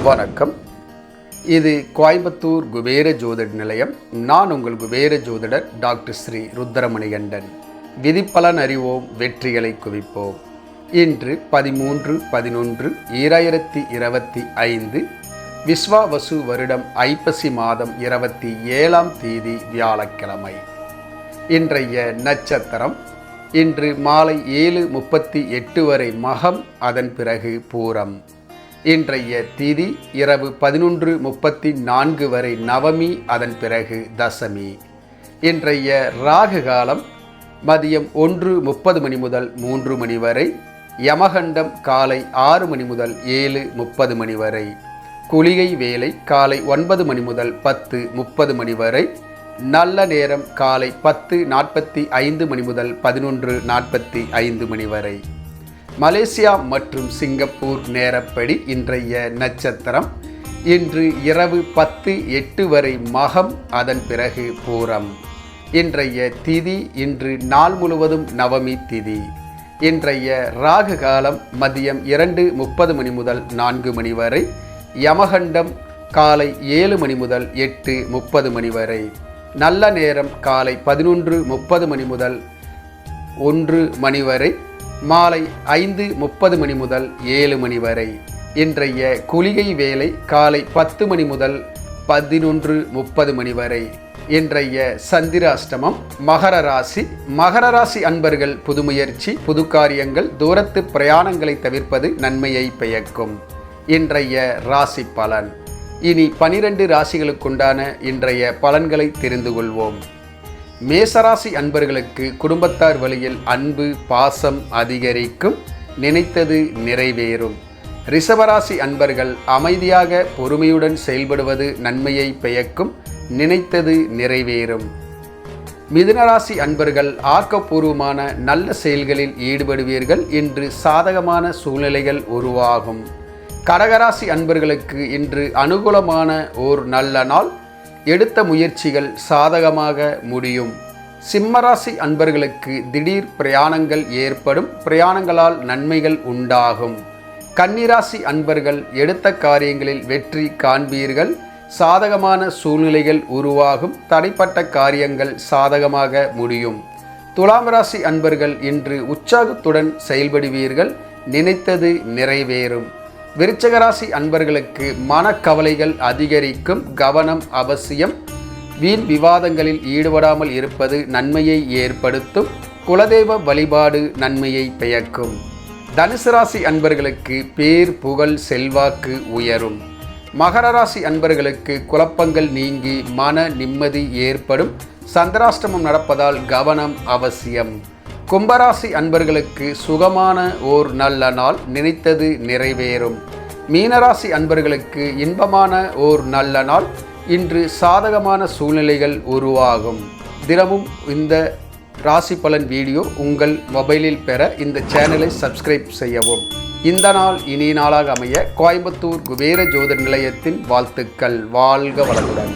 வணக்கம். இது கோயம்புத்தூர் குபேர ஜோதிட நிலையம். நான் உங்கள் குபேர ஜோதிடர் டாக்டர் ஸ்ரீ ருத்ரமணிகண்டன். விதிப்பலன் அறிவோம், வெற்றிகளை குவிப்போம். இன்று 13/11/2025 விஸ்வாவசு வருடம் ஐப்பசி மாதம் 27ஆம் தேதி வியாழக்கிழமை. இன்றைய நட்சத்திரம் இன்று மாலை 7:38 வரை மகம், அதன் பிறகு பூரம். இன்றைய திதி இரவு 11:34 வரை நவமி, அதன் பிறகு தசமி. இன்றைய ராகு காலம் மதியம் 1:30 மணி முதல் 3 மணி வரை. யமகண்டம் காலை 6 மணி முதல் 7:30 மணி வரை. குளிகை வேலை காலை 9 மணி முதல் 10:30 மணி வரை. நல்ல நேரம் காலை 10:45 மணி முதல் 11:45 மணி வரை. மலேசியா மற்றும் சிங்கப்பூர் நேரப்படி இன்றைய நட்சத்திரம் இன்று இரவு 10:08 வரை மகம், அதன் பிறகு பூரம். இன்றைய திதி இன்று நாள் முழுவதும் நவமி திதி. இன்றைய ராகு காலம் மதியம் 2:30 மணி முதல் 4 மணி வரை. யமகண்டம் காலை 7 மணி முதல் 8:30 மணி வரை. நல்ல நேரம் காலை 11:30 மணி முதல் 1 மணி வரை. மாலை 5:30 மணி முதல் 7 மணி வரை. இன்றைய குளிகை வேலை காலை 10 மணி முதல் 11:30 மணி வரை. இன்றைய சந்திராஷ்டமம். மகர ராசி. மகர ராசி அன்பர்கள் புதுமுயற்சி, புது காரியங்கள், தூரத்து பிரயாணங்களை தவிர்ப்பது நன்மையை பயக்கும். இன்றைய ராசி பலன். இனி 12 ராசிகளுக்குண்டான இன்றைய பலன்களை தெரிந்து கொள்வோம். மேசராசி அன்பர்களுக்கு குடும்பத்தார் வழியில் அன்பு பாசம் அதிகரிக்கும், நினைத்தது நிறைவேறும். ரிஷபராசி அன்பர்கள் அமைதியாக பொறுமையுடன் செயல்படுவது நன்மையை பயக்கும், நினைத்தது நிறைவேறும். மிதுனராசி அன்பர்கள் ஆக்கப்பூர்வமான நல்ல செயல்களில் ஈடுபடுவீர்கள். இன்று சாதகமான சூழ்நிலைகள் உருவாகும். கடகராசி அன்பர்களுக்கு இன்று அனுகூலமான ஓர் நல்ல நாள். எடுத்த முயற்சிகள் சாதகமாக முடியும். சிம்மராசி அன்பர்களுக்கு திடீர் பிரயாணங்கள் ஏற்படும், பிரயாணங்களால் நன்மைகள் உண்டாகும். கன்னிராசி அன்பர்கள் எடுத்த காரியங்களில் வெற்றி காண்பீர்கள். சாதகமான சூழ்நிலைகள் உருவாகும். தடைப்பட்ட காரியங்கள் சாதகமாக முடியும். துலாம் ராசி அன்பர்கள் இன்று உற்சாகத்துடன் செயல்படுவீர்கள், நினைத்தது நிறைவேறும். விருச்சிகராசி அன்பர்களுக்கு மனக்கவலைகள் அதிகரிக்கும், கவனம் அவசியம். வீண் விவாதங்களில் ஈடுபடாமல் இருப்பது நன்மையை ஏற்படுத்தும். குலதெய்வ வழிபாடு நன்மையை பயக்கும். தனுசு ராசி அன்பர்களுக்கு பேர் புகழ் செல்வாக்கு உயரும். மகர ராசி அன்பர்களுக்கு குழப்பங்கள் நீங்கி மன நிம்மதி ஏற்படும். சந்திராஷ்டமம் நடப்பதால் கவனம் அவசியம். கும்பராசி அன்பர்களுக்கு சுகமான ஓர் நல்ல நாள், நினைத்தது நிறைவேறும். மீனராசி அன்பர்களுக்கு இன்பமான ஓர் நல்ல நாள். இன்று சாதகமான சூழ்நிலைகள் உருவாகும். தினமும் இந்த ராசி பலன் வீடியோ உங்கள் மொபைலில் பெற இந்த சேனலை சப்ஸ்கிரைப் செய்யவும். இந்த நாள் இனிய நாளாக அமைய கோயம்புத்தூர் குபேர ஜோதிட நிலையத்தின் வாழ்த்துக்கள். வாழ்க வளமுடன்.